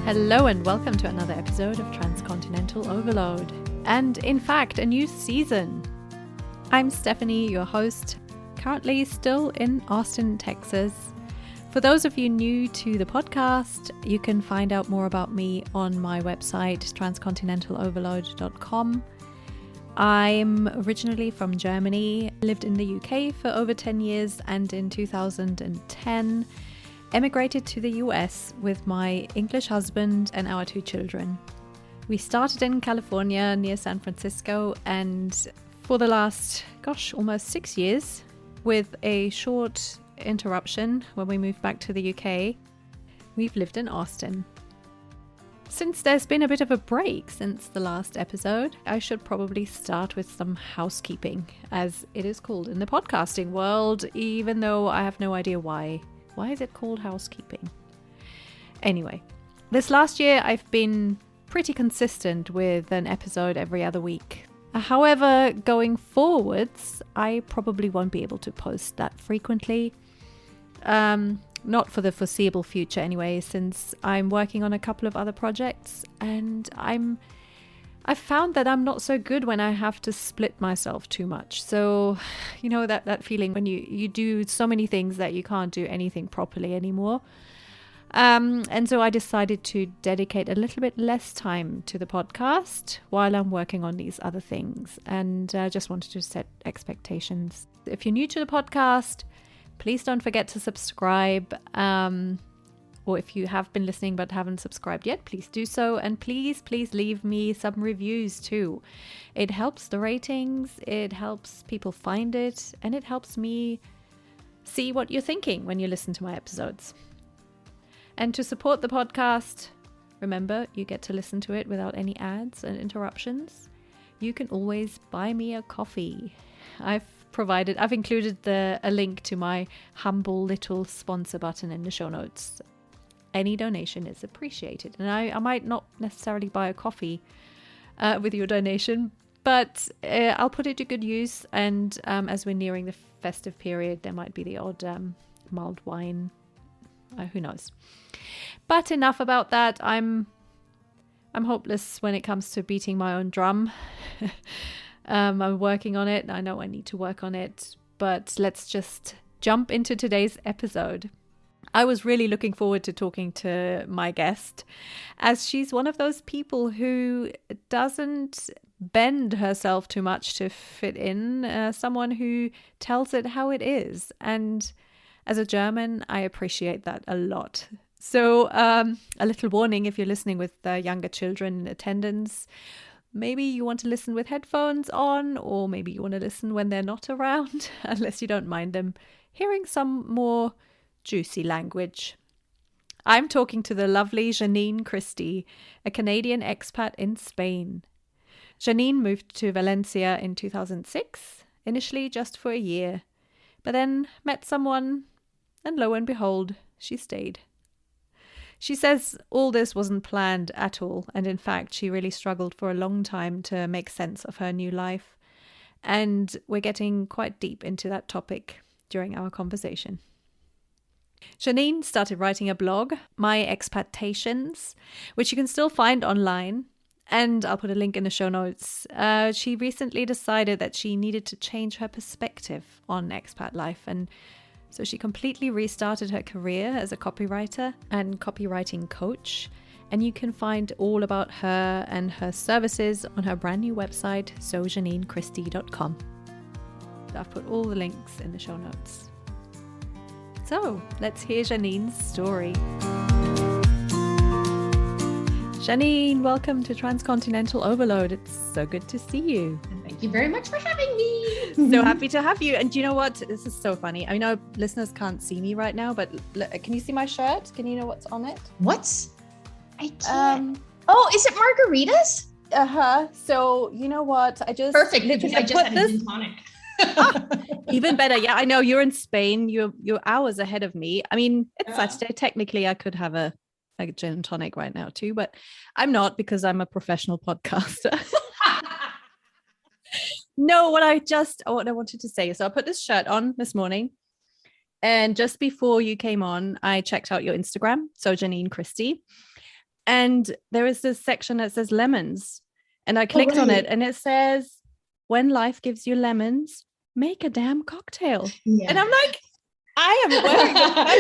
Hello and welcome to another episode of Transcontinental Overload, and in fact a new season. I'm Stephanie, your host, currently still in Austin, Texas. For those of you new to the podcast, you can find out more about me on my website transcontinentaloverload.com. I'm originally from Germany, lived in the UK for over 10 years, and in 2010 emigrated to the US with my English husband and our 2 children. We started in California near San Francisco, and for the last, almost 6 years, with a short interruption when we moved back to the UK, we've lived in Austin. Since there's been a bit of a break since the last episode, I should probably start with some housekeeping, as it is called in the podcasting world, even though I have no idea why. Why is it called housekeeping? Anyway, this last year I've been pretty consistent with an episode every other week. However, going forwards, I probably won't be able to post that frequently. Not for the foreseeable future anyway, since I'm working on a couple of other projects, and I've found that I'm not so good when I have to split myself too much. So, you know, that feeling when you do so many things that you can't do anything properly anymore. And so I decided to dedicate a little bit less time to the podcast while I'm working on these other things. And I just wanted to set expectations. If you're new to the podcast, please don't forget to subscribe. Or if you have been listening but haven't subscribed yet, please do so. And please leave me some reviews too. It helps the ratings, it helps people find it, and it helps me see what you're thinking when you listen to my episodes. And to support the podcast, remember, you get to listen to it without any ads and interruptions. You can always buy me a coffee. I've included a link to my humble little sponsor button in the show notes. Any donation is appreciated. And I might not necessarily buy a coffee with your donation, but I'll put it to good use. And as we're nearing the festive period, there might be the odd mulled wine. Who knows? But enough about that. I'm hopeless when it comes to beating my own drum. I'm working on it. I know I need to work on it. But let's just jump into today's episode. I was really looking forward to talking to my guest, as she's one of those people who doesn't bend herself too much to fit in, someone who tells it how it is. And as a German, I appreciate that a lot. So a little warning if you're listening with younger children in attendance. Maybe you want to listen with headphones on, or maybe you want to listen when they're not around, unless you don't mind them hearing some more juicy language. I'm talking to the lovely Janine Christie, a Canadian expat in Spain. Janine moved to Valencia in 2006, initially just for a year, but then met someone, and lo and behold, she stayed. She says all this wasn't planned at all, and in fact, she really struggled for a long time to make sense of her new life. And we're getting quite deep into that topic during our conversation. Janine started writing a blog, My Expatations, which you can still find online, and I'll put a link in the show notes. She recently decided that she needed to change her perspective on expat life, and so she completely restarted her career as a copywriter and copywriting coach. And you can find all about her and her services on her brand new website, sojaninechristie.com. I've put all the links in the show notes. So let's hear Janine's story. Janine, welcome to Transcontinental Overload. It's so good to see you. Thank you very much for having me. So happy to have you. And do you know what? This is so funny. I know listeners can't see me right now, but can you see my shirt? Can you know what's on it? What's? I can't. Oh, is it margaritas? So you know what? Perfect, because I just had a gin tonic. Even better. Yeah, I know you're in Spain. You're hours ahead of me. I mean, it's Saturday. Technically, I could have a gin and tonic right now too, but I'm not, because I'm a professional podcaster. No, what I wanted to say. So I put this shirt on this morning, and just before you came on, I checked out your Instagram, so Janine Christie. And there is this section that says lemons. And I clicked on it and it says, when life gives you lemons, make a damn cocktail. Yeah. And I'm like, I am wearing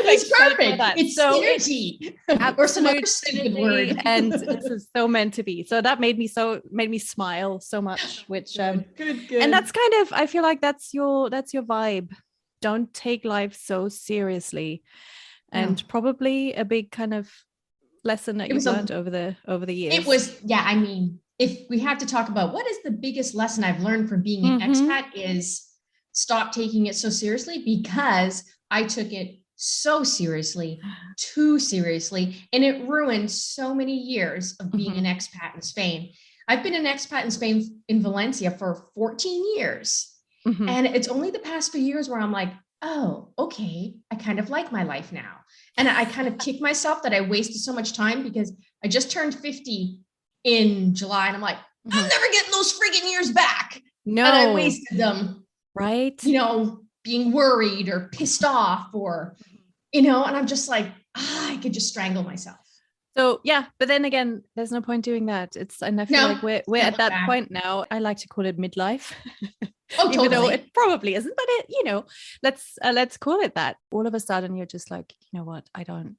it's perfect. It's so synergy. Or some other stupid word. And this is so meant to be. So that made me smile so much, which good. And that's kind of, I feel like that's your vibe. Don't take life so seriously. And probably a big kind of lesson that you've learned over the years. It was, I mean, if we had to talk about what is the biggest lesson I've learned from being an expat is stop taking it so seriously, because I took it so seriously, too seriously, and it ruined so many years of being an expat in Spain. I've been an expat in Spain, in Valencia, for 14 years. And it's only the past few years where I'm like, oh, okay, I kind of like my life now. And I kind of kick myself that I wasted so much time, because I just turned 50 in July, and I'm like, I'm never getting those friggin' years back. No. And I wasted them. Right. You know, being worried or pissed off, or, you know, and I'm just like, I could just strangle myself. So yeah, but then again, there's no point doing that. And I feel like we're at that point now. I like to call it midlife. Oh, even though it probably isn't, but it, you know, let's call it that. All of a sudden you're just like, you know what, I don't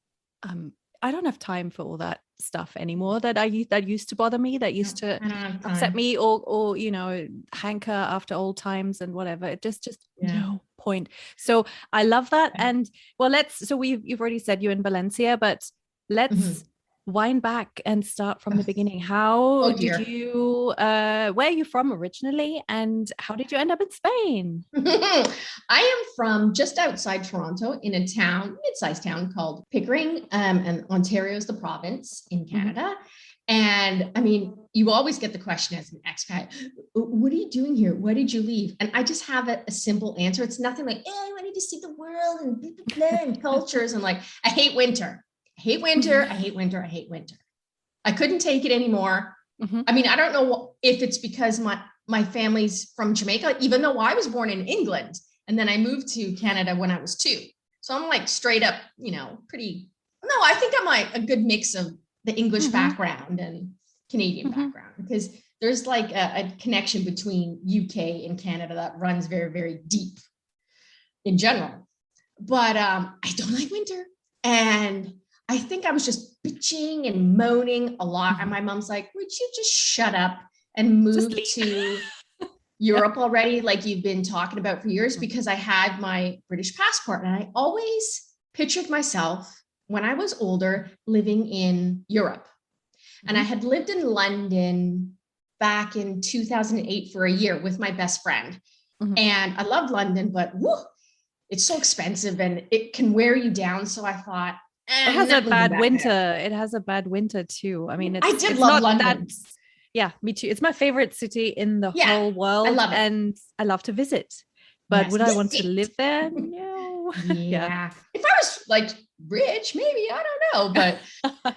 have time for all that stuff anymore that used to bother me, that used to upset me, or you know, hanker after old times and whatever. It just no point. So I love that. And well, you've already said you're in Valencia, but let's wind back and start from the beginning. How did you where are you from originally, and how did you end up in Spain? I am from just outside Toronto, in a mid-sized town called Pickering, and Ontario is the province in Canada. And I mean, you always get the question as an expat, what are you doing here? Why did you leave? And I just have a simple answer. It's nothing like, I wanted to see the world and blah, blah, blah, and cultures. And like, I hate winter. I hate winter. I couldn't take it anymore. I mean, I don't know if it's because my family's from Jamaica, even though I was born in England, and then I moved to Canada when I was 2. So I'm like straight up, you know, I think I'm like a good mix of the English background and Canadian background, because there's like a connection between UK and Canada that runs very, very deep in general. But I don't like winter. And I think I was just bitching and moaning a lot. And my mom's like, would you just shut up and move to Europe already, like you've been talking about for years? Because I had my British passport, and I always pictured myself when I was older living in Europe. And I had lived in London back in 2008 for a year with my best friend. And I loved London, but it's so expensive and it can wear you down. So I thought, it has a bad winter. It has a bad winter too. I mean, I did love London. Yeah, me too. It's my favorite city in the whole world. I love it. And I love to visit. But would I want to live there? No. Yeah. If I was like rich, maybe, I don't know. But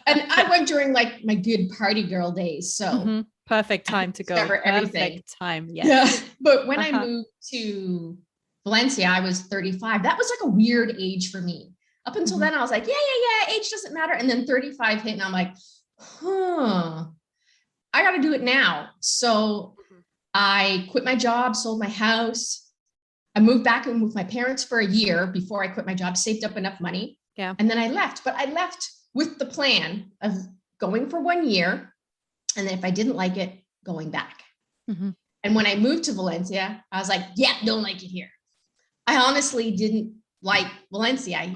and I went during like my good party girl days. So perfect time to go. Everything. Time. Yes. Yeah. But when I moved to Valencia, I was 35. That was like a weird age for me. Up until then, I was like, yeah, age doesn't matter. And then 35 hit, and I'm like, I got to do it now. So I quit my job, sold my house. I moved back and with my parents for a year before I quit my job, saved up enough money. Yeah. And then I left. But I left with the plan of going for 1 year. And then if I didn't like it, going back. And when I moved to Valencia, I was like, don't like it here. I honestly didn't like Valencia.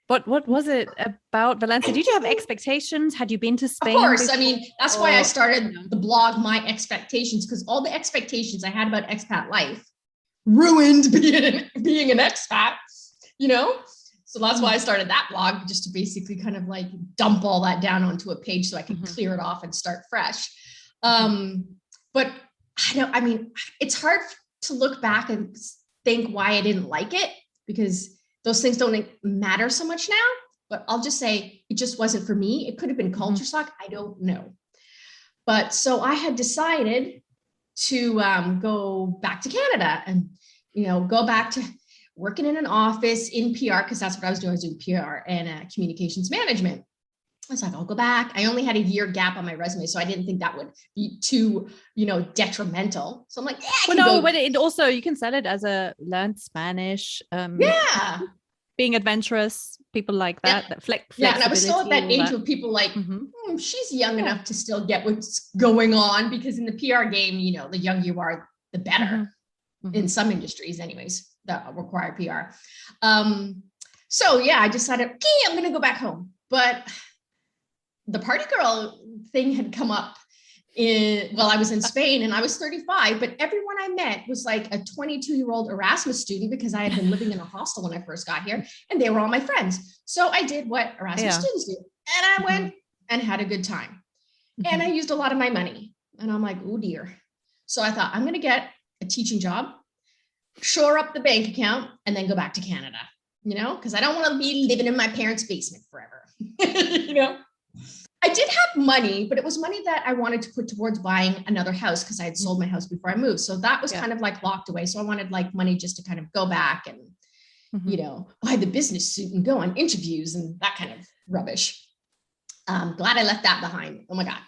But what was it about Valencia? Did you have expectations? Had you been to Spain? Of course. I mean, that's why I started the blog, My Expectations, because all the expectations I had about expat life ruined being an expat, you know? So that's why I started that blog, just to basically kind of like dump all that down onto a page so I could clear it off and start fresh. But I mean, it's hard to look back and think why I didn't like it, because those things don't matter so much now. But I'll just say it just wasn't for me. It could have been culture shock. I don't know. But so I had decided to go back to Canada and, you know, go back to working in an office in PR, because that's what I was doing. I was doing PR and communications management. I was like, I'll go back. I only had a year gap on my resume, so I didn't think that would be too, detrimental. So I'm like, yeah, I Well, can no, go. but it also, you can sell it as a learned Spanish, Yeah. being adventurous, people like Yeah. that Yeah. And I was still at flexibility, that all age that. where people like, Mm-hmm. she's young Yeah. enough to still get what's going on, because in the PR game, the younger you are, the better Mm-hmm. in Mm-hmm. some industries anyways, that require PR. So yeah, I decided, okay, I'm going to go back home. But the party girl thing had come up while I was in Spain, and I was 35, but everyone I met was like a 22-year-old Erasmus student, because I had been living in a hostel when I first got here, and they were all my friends. So I did what Erasmus students do, and I went and had a good time. And I used a lot of my money, and I'm like, oh dear. So I thought, I'm going to get a teaching job, shore up the bank account, and then go back to Canada, because I don't want to be living in my parents' basement forever. I did have money, but it was money that I wanted to put towards buying another house, because I had sold my house before I moved. So that was kind of like locked away. So I wanted like money just to kind of go back and, buy the business suit and go on interviews and that kind of rubbish. Glad I left that behind. Oh my God.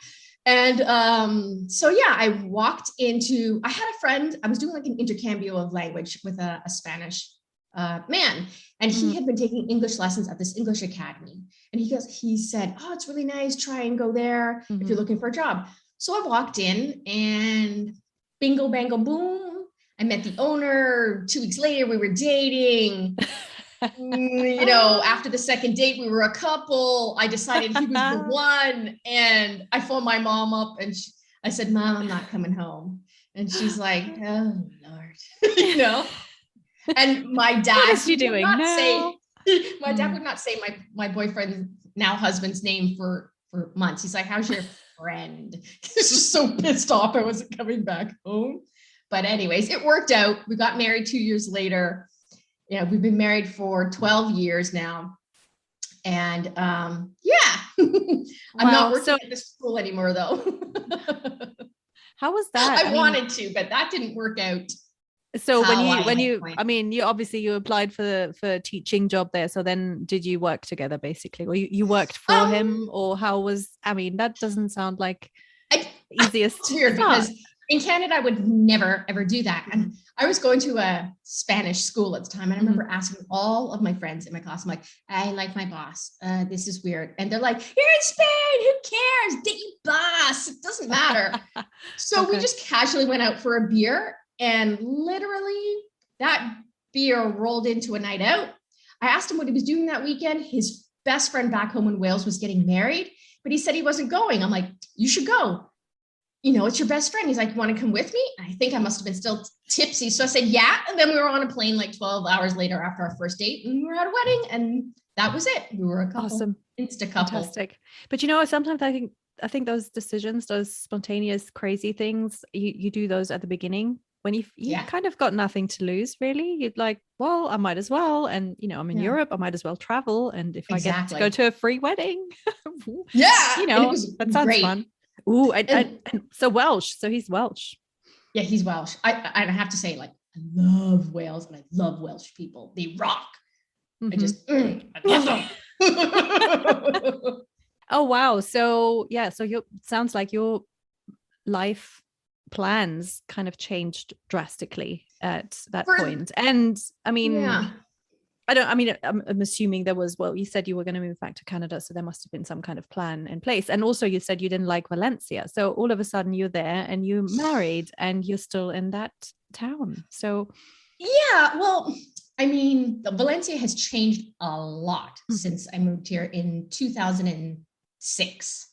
And so, yeah, I had a friend, I was doing like an intercambio of language with a Spanish man, and he had been taking English lessons at this English academy. And he said, oh, it's really nice. Try and go there if you're looking for a job. So I walked in, and bingo, bango, boom. I met the owner. 2 weeks later, we were dating. After the second date, we were a couple. I decided he was the one. And I phoned my mom up, and I said, Mom, I'm not coming home. And she's like, oh, Lord, And my dad, what is she doing now? My dad would not say my boyfriend's now husband's name for months. He's like, how's your friend? He's just so pissed off I wasn't coming back home. But anyways, it worked out. We got married 2 years later. We've been married for 12 years now. And yeah, I'm not working at this school anymore, though. How was that? I wanted to, but that didn't work out. So you applied for a teaching job there. So then did you work together basically, or you worked for him, or that doesn't sound like easiest. It's weird because in Canada, I would never, ever do that. And I was going to a Spanish school at the time. And I remember asking all of my friends in my class, I'm like, I like my boss. This is weird. And they're like, you're in Spain. Who cares? Date your boss. It doesn't matter. So we just casually went out for a beer. And literally that beer rolled into a night out. I asked him what he was doing that weekend. His best friend back home in Wales was getting married, but he said he wasn't going. I'm like, you should go. It's your best friend. He's like, you want to come with me? I think I must have been still tipsy. So I said, yeah. And then we were on a plane like 12 hours later after our first date, and we were at a wedding, and that was it. We were a couple. Awesome. Insta couple. Fantastic. But sometimes I think those decisions, those spontaneous, crazy things, you do those at the beginning when you kind of got nothing to lose, really. You'd like, well, I might as well. And, I'm in Europe, I might as well travel. And if I get to go to a free wedding, that sounds great. Fun. Ooh, and so Welsh. So he's Welsh. Yeah, he's Welsh. I have to say, like, I love Wales, and I love Welsh people. They rock. I love them. Oh, wow. So, sounds like your life plans kind of changed drastically at that point. And I'm assuming there was, you said you were going to move back to Canada, so there must have been some kind of plan in place. And also you said you didn't like Valencia. So all of a sudden you're there and you married and you're still in that town. So yeah, well, Valencia has changed a lot since I moved here in 2006.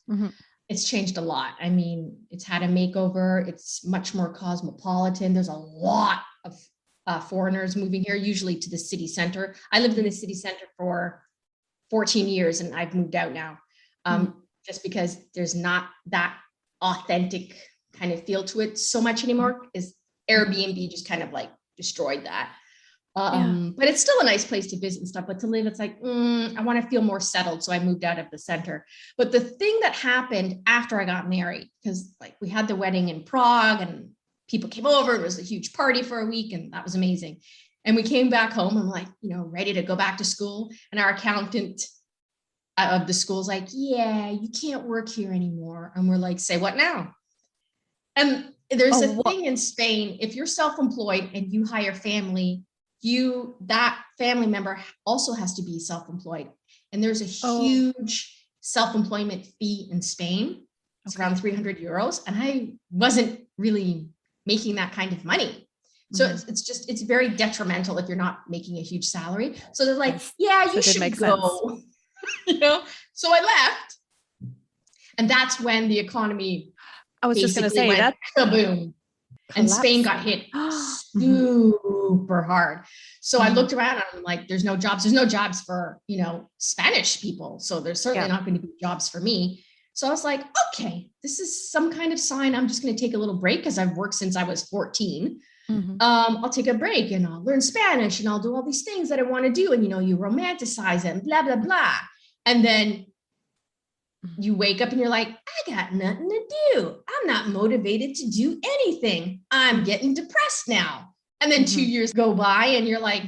It's changed a lot. It's had a makeover. It's much more cosmopolitan. There's a lot of foreigners moving here, usually to the city center. I lived in the city center for 14 years, and I've moved out now, just because there's not that authentic kind of feel to it so much anymore. Is Airbnb just kind of like destroyed that. But it's still a nice place to visit and stuff, but to live, it's like, I want to feel more settled. So I moved out of the center. But the thing that happened after I got married, because like we had the wedding in Prague and people came over, it was a huge party for a week, and that was amazing. And we came back home, I'm like, ready to go back to school. And our accountant of the school's like, yeah, you can't work here anymore. And we're like, say what now? And there's a thing in Spain, if you're self-employed and you hire family, that family member also has to be self-employed. And there's a huge self-employment fee in Spain. It's around 300 euros. And I wasn't really making that kind of money. So it's very detrimental if you're not making a huge salary. So they're like, yeah, you should go, you know? So I left. And that's when the economy, I was just going to say that kaboom. And Spain got hit super hard. So I looked around and I'm like, there's no jobs. There's no jobs for, Spanish people. So there's certainly not going to be jobs for me. So I was like, okay, this is some kind of sign. I'm just going to take a little break because I've worked since I was 14. I'll take a break and I'll learn Spanish and I'll do all these things that I want to do. And, you romanticize it and blah, blah, blah. And then you wake up and you're like, I got nothing to do. I'm not motivated to do anything. I'm getting depressed now. And then 2 years go by and you're like,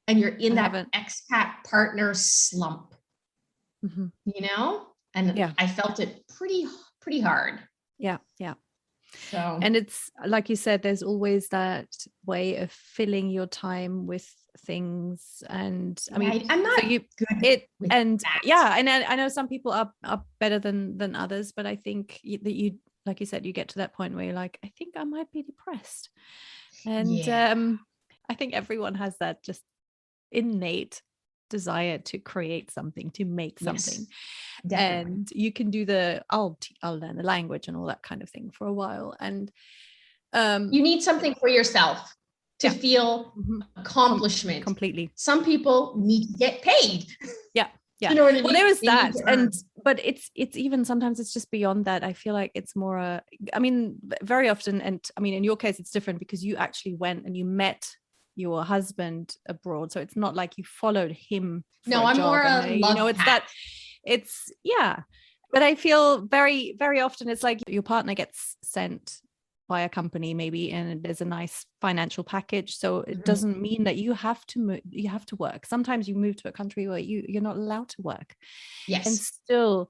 and you're in that expat partner slump, and I felt it pretty hard. Yeah. Yeah. So, and it's like you said, there's always that way of filling your time with things. And I mean, I'm not good with that. And I know some people are better than others, but I think that you, like you said, you get to that point where you're like, I think I might be depressed. And I think everyone has that just innate desire to create something, to make something. And you can do I'll learn the language and all that kind of thing for a while. And you need something for yourself to feel accomplishment. Completely. Some people need to get paid. Yeah. You know what I mean? Well, there is that. But it's even sometimes it's just beyond that. I feel like it's more, very often, and I mean, in your case, it's different because you actually went and you met your husband abroad. So it's not like you followed him. No, I'm more a love pack. But I feel very, very often it's like your partner gets sent by a company maybe, and there's a nice financial package. So it doesn't mean that you have to work. Sometimes you move to a country where you're not allowed to work. Yes. And still,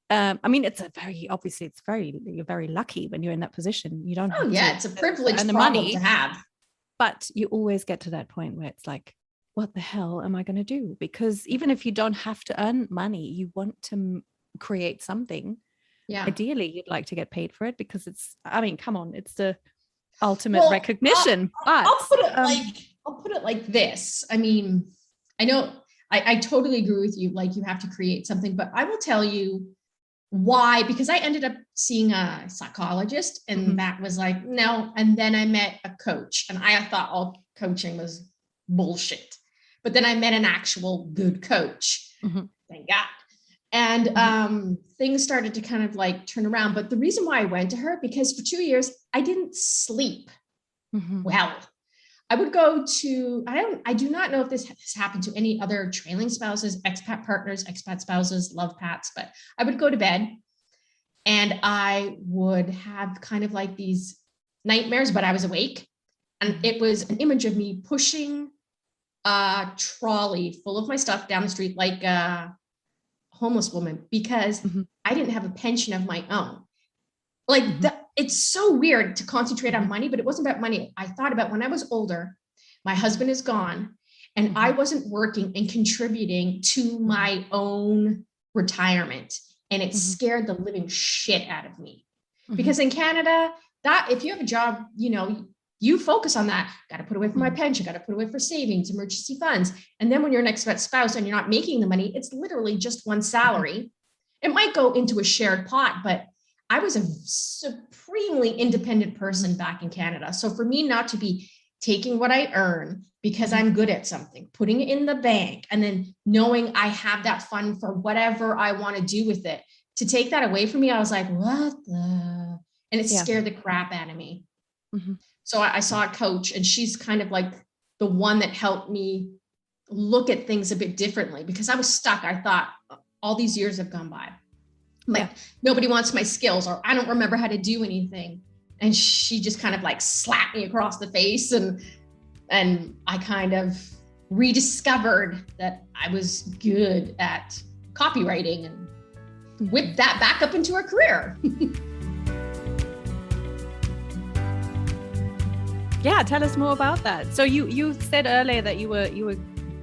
you're very lucky when you're in that position. You don't have it's a privileged problem to have. But you always get to that point where it's like, what the hell am I going to do? Because even if you don't have to earn money, you want to create something. Yeah. Ideally, you'd like to get paid for it because come on, it's the ultimate recognition. I'll put it like this. I mean, I know I totally agree with you. Like, you have to create something, but I will tell you why, because I ended up seeing a psychologist and that was like, no. And then I met a coach and I thought all coaching was bullshit, but then I met an actual good coach. Thank God. And things started to kind of like turn around. But the reason why I went to her, because for 2 years, I didn't sleep well. I would go to, I do not know if this has happened to any other trailing spouses, expat partners, expat spouses, love pats, but I would go to bed and I would have kind of like these nightmares, but I was awake. And it was an image of me pushing a trolley full of my stuff down the street like a homeless woman, because I didn't have a pension of my own. Like it's so weird to concentrate on money, but it wasn't about money. I thought about when I was older, my husband is gone and I wasn't working and contributing to my own retirement. And it scared the living shit out of me because in Canada, that if you have a job, you focus on that. Got to put away for my pension, got to put away for savings, emergency funds. And then when you're an expat spouse and you're not making the money, it's literally just one salary. It might go into a shared pot, but I was a supremely independent person back in Canada. So for me not to be taking what I earn because I'm good at something, putting it in the bank, and then knowing I have that fund for whatever I want to do with it, to take that away from me, I was like, what the? And it scared the crap out of me. So I saw a coach and she's kind of like the one that helped me look at things a bit differently because I was stuck. I thought all these years have gone by. Like nobody wants my skills, or I don't remember how to do anything. And she just kind of like slapped me across the face and I kind of rediscovered that I was good at copywriting and whip that back up into a career. Yeah, tell us more about that. So you said earlier that you were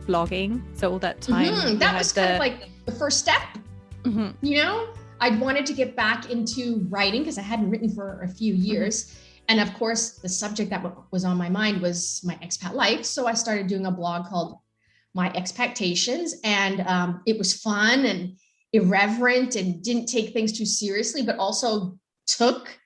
blogging, so all that time. That was kind of like the first step. You know, I wanted to get back into writing because I hadn't written for a few years. And of course, the subject that was on my mind was my expat life. So I started doing a blog called My Expectations, and it was fun and irreverent and didn't take things too seriously, but also took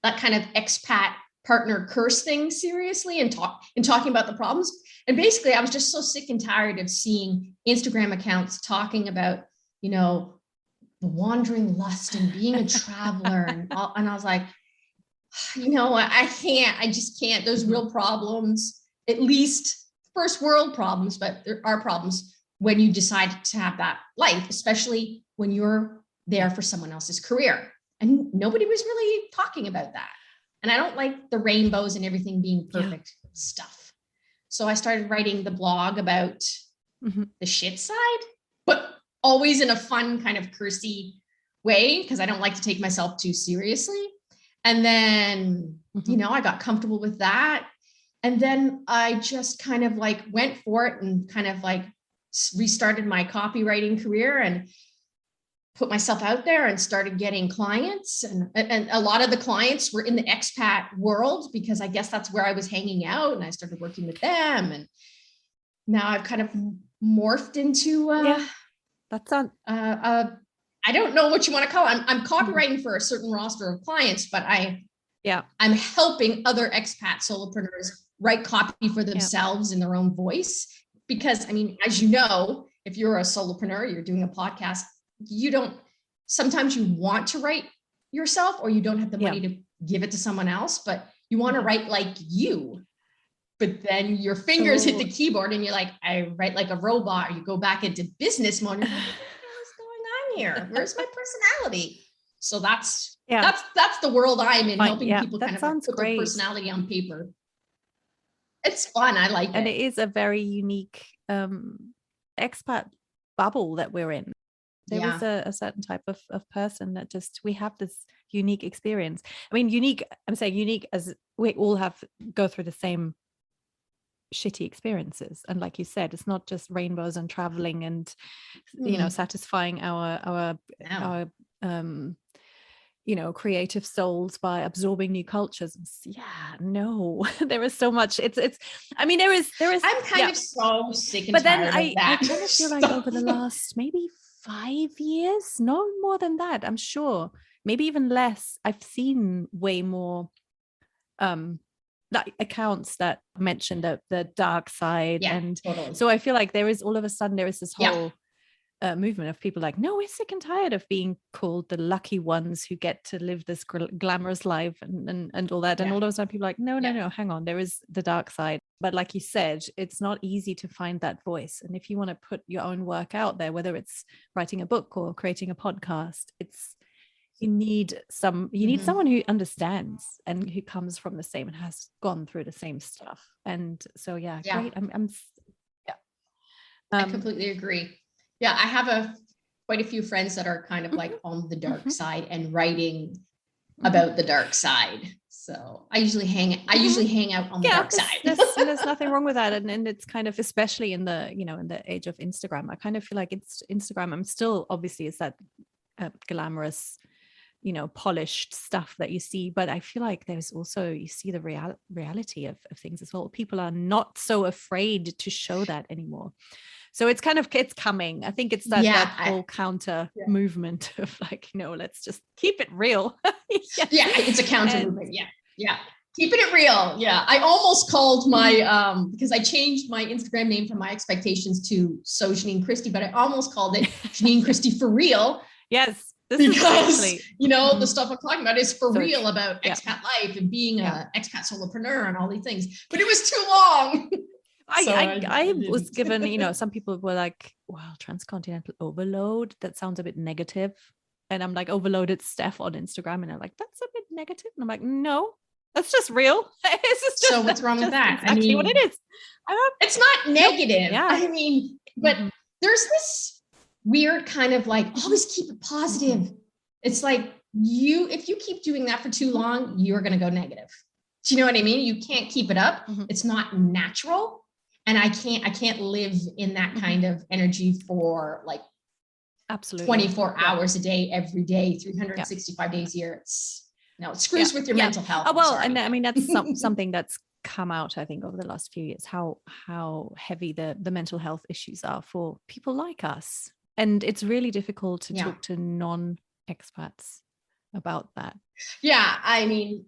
that kind of expat partner curse thing seriously and talking about the problems. And basically, I was just so sick and tired of seeing Instagram accounts talking about, you know, the wandering lust and being a traveler. And I was like, you know, I just can't. There's real problems, at least first world problems, but there are problems when you decide to have that life, especially when you're there for someone else's career. And nobody was really talking about that. And I don't like the rainbows and everything being perfect stuff. So I started writing the blog about the shit side, but always in a fun kind of cursy way, because I don't like to take myself too seriously. And then, you know, I got comfortable with that. And then I just kind of like went for it and kind of like restarted my copywriting career and put myself out there and started getting clients. And a lot of the clients were in the expat world because I guess that's where I was hanging out, and I started working with them. And now I've kind of morphed into, that's on. I don't know what you want to call it. I'm copywriting for a certain roster of clients, but I'm helping other expat solopreneurs write copy for themselves in their own voice. Because I mean, as you know, if you're a solopreneur, you're doing a podcast, sometimes you want to write yourself, or you don't have the money to give it to someone else, but you want to write like you. But then your fingers hit the keyboard and you're like, I write like a robot, or you go back into business mode. You're like, what's going on here? Where's my personality? So that's the world I'm in, helping people kind of put their personality on paper. It's fun. I like it. And it is a very unique expat bubble that we're in. There is a certain type of person that we have this unique experience. I mean, I'm saying unique as we all go through the same shitty experiences. And like you said, it's not just rainbows and traveling and, you know, satisfying our you know, creative souls by absorbing new cultures. There is so much. I mean, there is. I'm kind of so sick and tired of that. I kind of feel like over the last maybe 5 years, no more than that, I'm sure, maybe even less, I've seen way more accounts that mention the dark side. And so I feel like there is all of a sudden there is this whole movement of people like, no, we're sick and tired of being called the lucky ones who get to live this glamorous life and all that. And all of a sudden people are like, no, hang on, there is the dark side. But like you said, it's not easy to find that voice. And if you want to put your own work out there, whether it's writing a book or creating a podcast, you need someone who understands and who comes from the same and has gone through the same stuff. And so great. I completely agree. Yeah, I have quite a few friends that are kind of like on the dark side and writing about the dark side. So I usually hang out on the dark side. There's nothing wrong with that. And it's kind of, especially in the, you know, in the age of Instagram, I kind of feel like it's Instagram. I'm still, obviously it's that glamorous, you know, polished stuff that you see, but I feel like there's also, you see the reality of things as well. People are not so afraid to show that anymore. So it's coming. I think it's that whole counter movement of like, no, let's just keep it real. It's a counter movement. Yeah. Keeping it real. Yeah. I almost called my, because I changed my Instagram name from My Expectations to Janine Christie, but I almost called it Janine Christie for real. Yes. Because, you know, the stuff I'm talking about is for real about expat life and being an expat solopreneur and all these things, but it was too long. I was given, you know, some people were like, wow, transcontinental overload. That sounds a bit negative. And I'm like, overloaded Steph on Instagram. And they're like, that's a bit negative. And I'm like, no, that's just real. So what's wrong with that? Exactly what it is. It's not negative. Yeah. I mean, but there's this we're kind of like, always keep it positive. It's like if you keep doing that for too long, you're going to go negative. Do you know what I mean? You can't keep it up. It's not natural. And I can't live in that kind of energy for like absolutely 24 hours a day, every day, 365 days a year. It screws with your mental health. And I mean, that's something that's come out, I think, over the last few years, how heavy the mental health issues are for people like us. And it's really difficult to talk to non-expats about that. Yeah. I mean,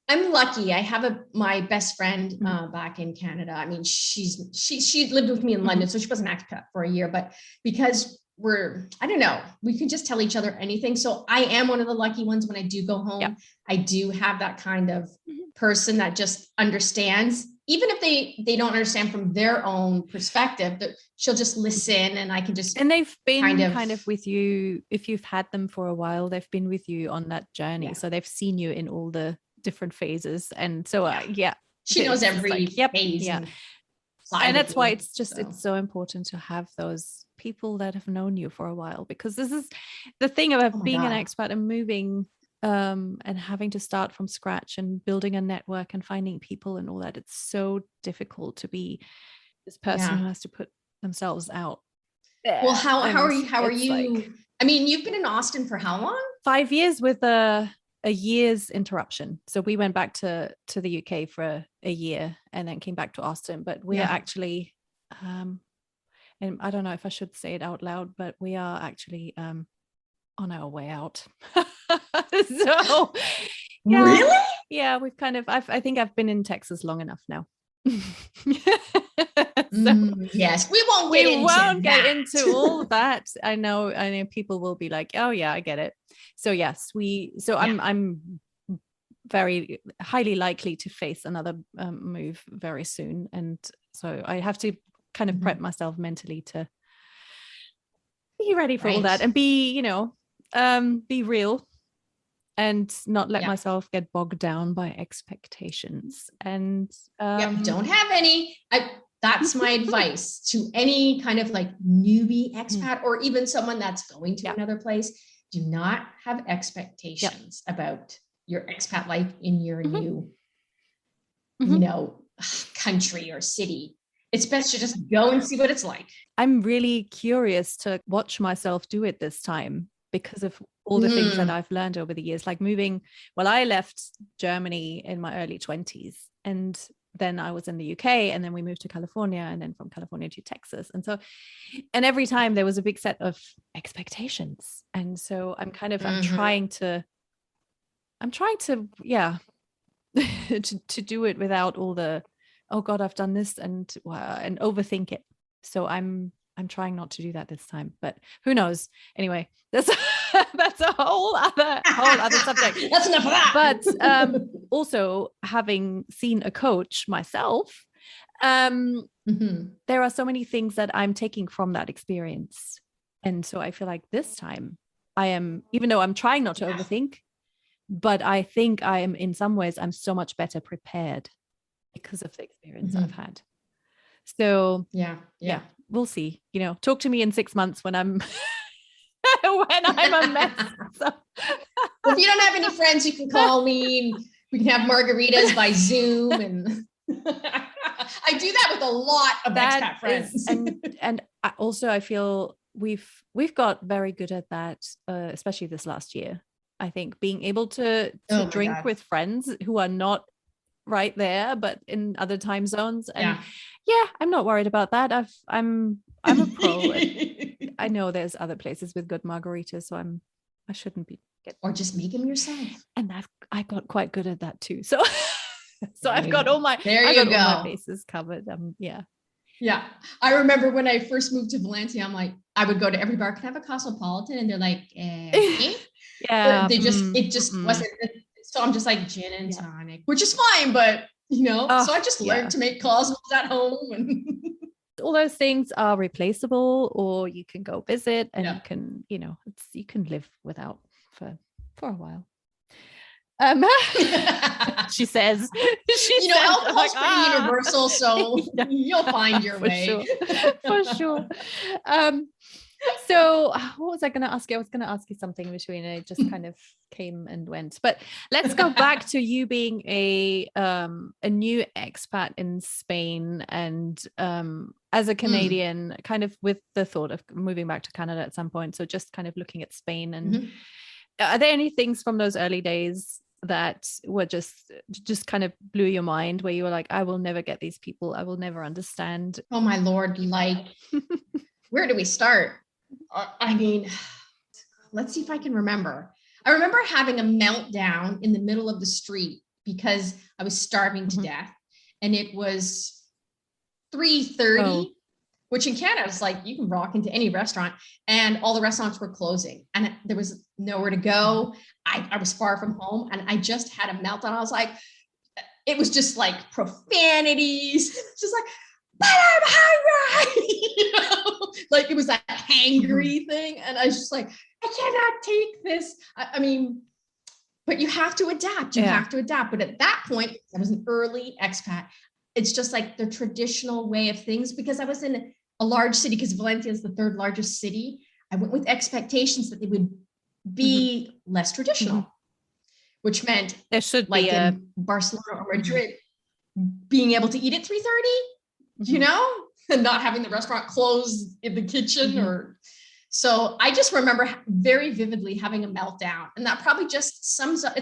I'm lucky. I have my best friend back in Canada. I mean, she lived with me in London, so she was an expat for a year, but because I don't know, we can just tell each other anything. So I am one of the lucky ones. When I do go home, I do have that kind of person that just understands, even if they don't understand from their own perspective, that she'll just listen, and I can just, and they've been kind of with you. If you've had them for a while, they've been with you on that journey. So they've seen you in all the different phases. And so, she knows every phase. Yeah. And that's why it's so important to have those people that have known you for a while, because this is the thing about being an expat and moving and having to start from scratch and building a network and finding people and all that. It's so difficult to be this person who has to put themselves out there. Well, how are you? Like, I mean, you've been in Austin for how long? 5 years with a year's interruption. So we went back to the UK for a year and then came back to Austin. But we are actually, and I don't know if I should say it out loud, but we are actually on our way out. So really? Yeah, we've kind of, I think I've been in Texas long enough now. Yes, we won't get into all that. I know people will be like, oh yeah, I get it. So yes, I'm very highly likely to face another move very soon, and so I have to kind of prep myself mentally to be ready for all that and be real and not let myself get bogged down by expectations. And don't have any. That's my advice to any kind of like newbie expat or even someone that's going to another place. Do not have expectations about your expat life in your new, country or city. It's best to just go and see what it's like. I'm really curious to watch myself do it this time because of all the things that I've learned over the years, like moving. Well, I left Germany in my early 20s, and then I was in the UK, and then we moved to California, and then from California to Texas. And every time there was a big set of expectations. And so I'm kind of, I'm trying to to do it without all the, oh God, I've done this and overthink it. So I'm trying not to do that this time, but who knows? Anyway, that's a whole other subject. That's enough of that. But also, having seen a coach myself, there are so many things that I'm taking from that experience. And so I feel like this time I am, even though I'm trying not to overthink, but I think I am, in some ways, I'm so much better prepared because of the experience I've had. So yeah, we'll see. Talk to me in 6 months when I'm when I'm a mess. So. If you don't have any friends, you can call me. We can have margaritas by Zoom, and I do that with a lot of expat friends. And also, I feel we've got very good at that, especially this last year. I think being able to drink with friends who are not right there, but in other time zones. And I'm not worried about that. I'm a pro. I know there's other places with good margaritas, so I shouldn't be. Or just make them yourself. And I got quite good at that too. So I've got all my bases covered. Yeah. I remember when I first moved to Valencia, I'm like, I would go to every bar, can I have a Cosmopolitan? And they're like, it just wasn't. So I'm just like gin and tonic, which is fine, but so I just learned to make Cosmos at home, and all those things are replaceable, or you can go visit and you can, you can live without for a while. She says, alcohol's pretty universal, so you'll find your way. For sure. So what was I going to ask you? I was going to ask you something in between, and it just kind of came and went. But let's go back to you being a new expat in Spain, and as a Canadian, kind of with the thought of moving back to Canada at some point. So just kind of looking at Spain, and are there any things from those early days that were just kind of blew your mind, where you were like, I will never get these people, I will never understand? Oh my Lord, like, where do we start? I mean, let's see if I can remember. I remember having a meltdown in the middle of the street because I was starving to death, and it was 3:30, which in Canada is like, you can walk into any restaurant, and all the restaurants were closing and there was nowhere to go. I was far from home, and I just had a meltdown. I was like, it was just like profanities, just like, but I'm hungry, you know? Like it was that hangry thing. And I was just like, I cannot take this. I mean, but you have to adapt. You have to adapt. But at that point, I was an early expat. It's just like the traditional way of things, because I was in a large city, because Valencia is the third largest city. I went with expectations that they would be less traditional, which meant there should like be in Barcelona or Madrid, being able to eat at 3:30, you know, and not having the restaurant closed in the kitchen or. So I just remember very vividly having a meltdown, and that probably just sums up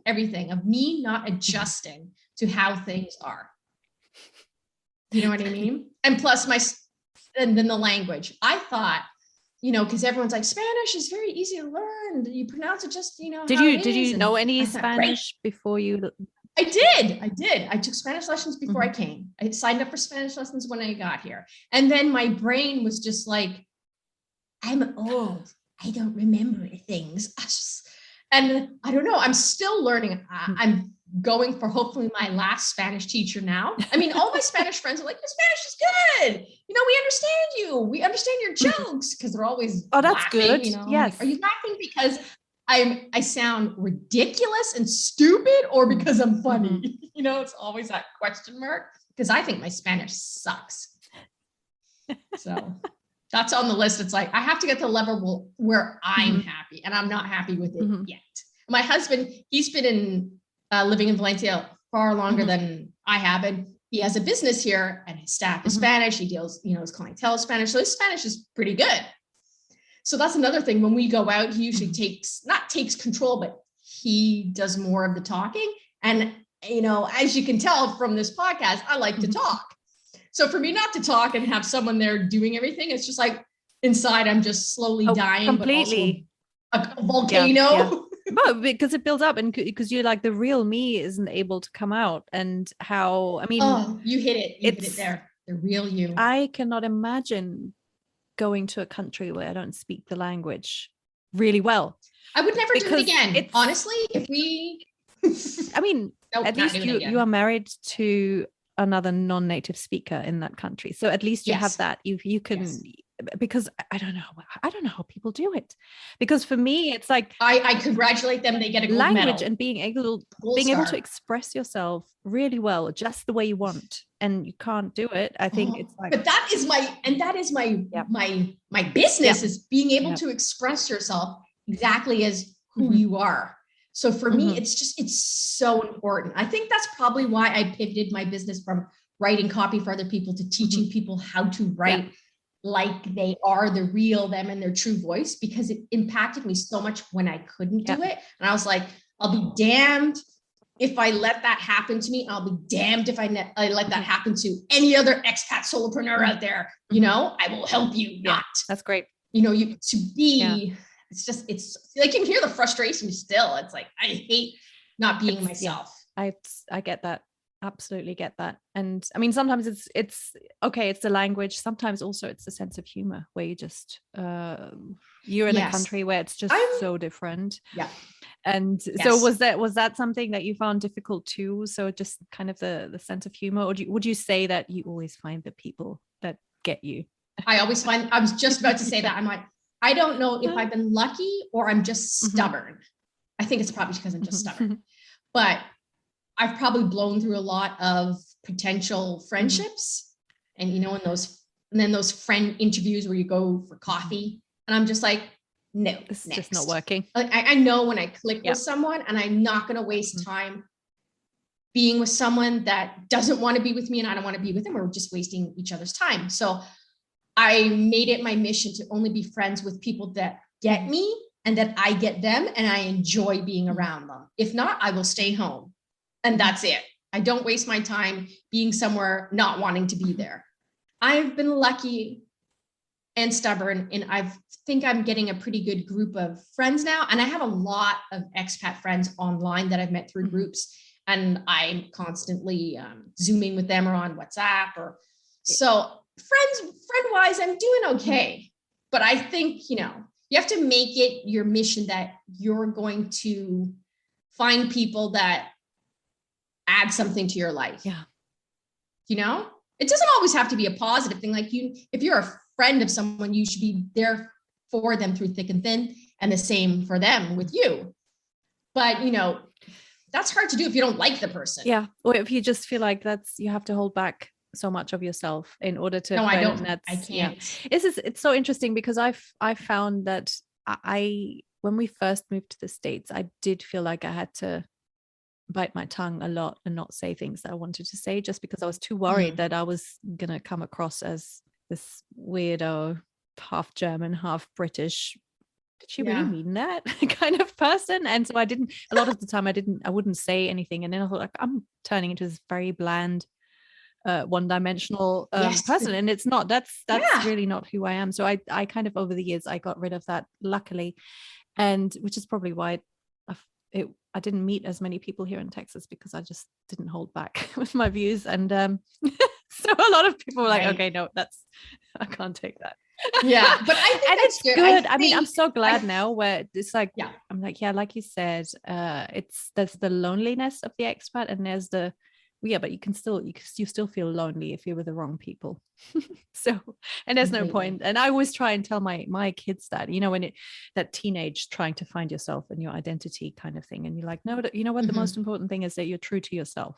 everything of me not adjusting to how things are. You know what I mean? And plus and then the language. I thought, you know, because everyone's like, Spanish is very easy to learn. You pronounce it just, you know. Did you know any Spanish before you? I did. I took Spanish lessons before I came. I signed up for Spanish lessons when I got here. And then my brain was just like, I'm old. I don't remember things. And I don't know. I'm still learning. I'm going for hopefully my last Spanish teacher now. I mean, all my Spanish friends are like, your Spanish is good. You know, we understand you. We understand your jokes, because they're always that's laughing, good. You know, yes. Like, are you laughing because I sound ridiculous and stupid, or because I'm funny? You know, it's always that question mark, because I think my Spanish sucks. So that's on the list. It's like, I have to get to the level where I'm happy, and I'm not happy with it yet. My husband, he's been living in Valencia far longer than I have. And he has a business here, and his staff is Spanish. He deals, you know, his clientele is Spanish. So his Spanish is pretty good. So that's another thing. When we go out, he usually takes control, but he does more of the talking. And, you know, as you can tell from this podcast, I like to talk. So for me not to talk and have someone there doing everything, it's just like inside I'm just slowly dying, completely. But also a volcano. Yeah. But because it builds up, and because you're like, the real me isn't able to come out. And how, I mean, you hit it. You hit it there. The real you. I cannot imagine going to a country where I don't speak the language really well. I would never do it again. Honestly, if we, I mean, at least you are married to another non-native speaker in that country, so at least you have that. You can, because I don't know how people do it, because for me it's like, I congratulate them, they get a gold language medal. And being able to express yourself really well, just the way you want, and you can't do it. I think it's like, but that is my business is being able to express yourself exactly as who you are. So for me, it's so important. I think that's probably why I pivoted my business from writing copy for other people to teaching people how to write like they are the real them and their true voice, because it impacted me so much when I couldn't do it. And I was like, I'll be damned if I let that happen to me. I'll be damned if I let that happen to any other expat solopreneur out there. You know, I will help you not. That's great. You know, to be, it's like, you can hear the frustration still. It's like, I hate not being myself. I get that. Absolutely get that. And I mean, sometimes it's okay, it's the language. Sometimes also it's the sense of humor, where you just you're in a country where it's just so different. And so was that something that you found difficult too? So just kind of the sense of humor, or would you say that you always find the people that get you? I always find, I was just about to say that. I'm like, I don't know if I've been lucky or I'm just stubborn. I think it's probably because I'm just stubborn, but I've probably blown through a lot of potential friendships, and, you know, and then those friend interviews where you go for coffee And I'm just like, no, It's next. just not working. Like I know when I click Yep. with someone, and I'm not going to waste Mm-hmm. time being with someone that doesn't want to be with me and I don't want to be with them. We're just wasting each other's time. So I made it my mission to only be friends with people that get me and that I get them, and I enjoy being around them. If not, I will stay home. And that's it. I don't waste my time being somewhere not wanting to be there. I've been lucky and stubborn, and I think I'm getting a pretty good group of friends now. And I have a lot of expat friends online that I've met through groups, and I'm constantly Zooming with them or on WhatsApp. Or so friend-wise, I'm doing okay. But I think, you have to make it your mission that you're going to find people that add something to your life. Yeah. It doesn't always have to be a positive thing. Like if you're a friend of someone, you should be there for them through thick and thin, and the same for them with you. But, that's hard to do if you don't like the person. Yeah. Or if you just feel like you have to hold back so much of yourself in order to. No, I don't. I can't. Yeah. It's so interesting because I've found that when we first moved to the States, I did feel like I had to bite my tongue a lot and not say things that I wanted to say, just because I was too worried that I was going to come across as this weirdo, half German, half British. Did she really mean that kind of person? And so a lot of the time I wouldn't say anything. And then I thought, like, I'm turning into this very bland, one-dimensional person. And it's not, that's really not who I am. So I kind of, over the years, I got rid of that, luckily. And which is probably why I didn't meet as many people here in Texas, because I just didn't hold back with my views. And so a lot of people were like, okay, no, I can't take that. Yeah, but I think it's good. I mean, I'm so glad now where it's like, I'm like, like you said, there's the loneliness of the expat, and there's but you still feel lonely if you're with the wrong people. So, and there's no point. And I always try and tell my kids that, when that teenage trying to find yourself and your identity kind of thing. And you're like, no, you know what? The most important thing is that you're true to yourself.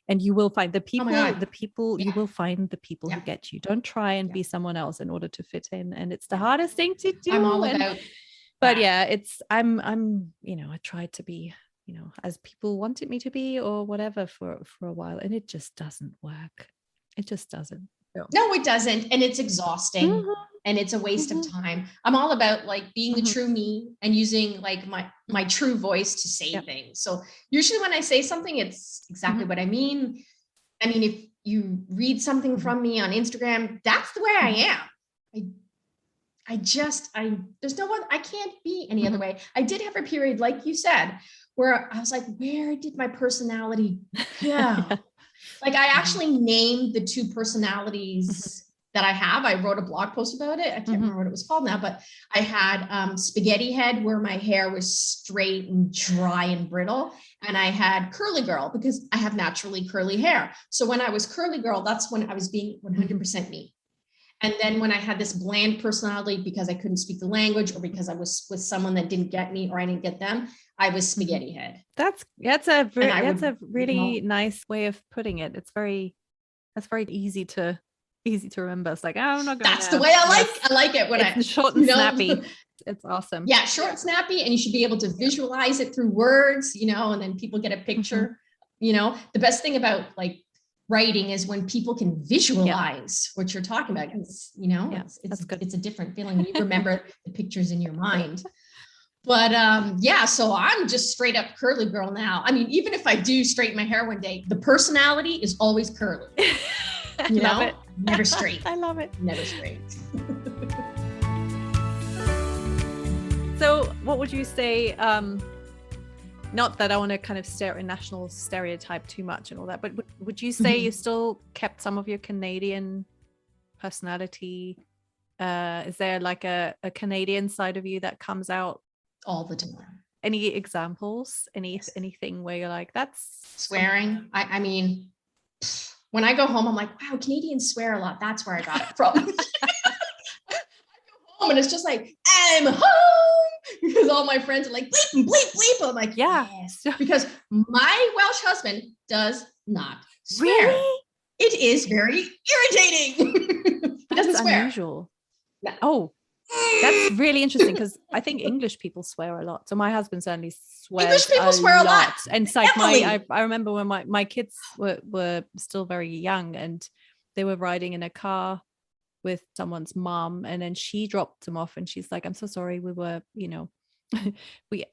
And you will find the people, you will find the people who get you. Don't try and be someone else in order to fit in. And it's the hardest thing to do. I'm all about but I'm I tried to be, as people wanted me to be or whatever for a while. And it just doesn't work. It just doesn't. No, it doesn't. And it's exhausting. And it's a waste of time. I'm all about like being the true me and using like my true voice to say things. So usually when I say something, it's exactly what I mean. I mean, if you read something from me on Instagram, that's the way I am. There's no one, I can't be any other way. I did have a period, like you said, where I was like, where did my personality go? Like I actually named the two personalities that I have. I wrote a blog post about it. I can't remember what it was called now, but I had spaghetti head, where my hair was straight and dry and brittle. And I had curly girl, because I have naturally curly hair. So when I was curly girl, that's when I was being 100% me. And then when I had this bland personality, because I couldn't speak the language, or because I was with someone that didn't get me or I didn't get them, I was spaghetti head. That's a really nice way of putting it. That's very easy to remember. It's like, I'm not going. That's the way I like it when it's short and snappy. It's awesome. Yeah, short and snappy, and you should be able to visualize it through words, and then people get a picture. The best thing about like writing is when people can visualize what you're talking about. It's, it's a different feeling. You remember the pictures in your mind. But so I'm just straight up curly girl now. I mean, even if I do straighten my hair one day, the personality is always curly. Love it. Never straight. I love it. Never straight. So what would you say, not that I want to kind of stare at national stereotype too much and all that, but would you say you still kept some of your Canadian personality? Is there like a Canadian side of you that comes out all the time? Any examples? Anything where you're like, that's swearing? I mean, when I go home, I'm like, wow, Canadians swear a lot. That's where I got it from. I go home and it's just like, I'm home, because all my friends are like, bleep, bleep, bleep. I'm like, yes, because my Welsh husband does not swear. Really? It is very irritating. He doesn't swear. Unusual. No. Oh, That's really interesting because I think English people swear a lot. So my husband certainly English swears people swear a lot. And it's like Heavily. I remember when my kids were still very young and they were riding in a car with someone's mom, and then she dropped them off and she's like, I'm so sorry, we were,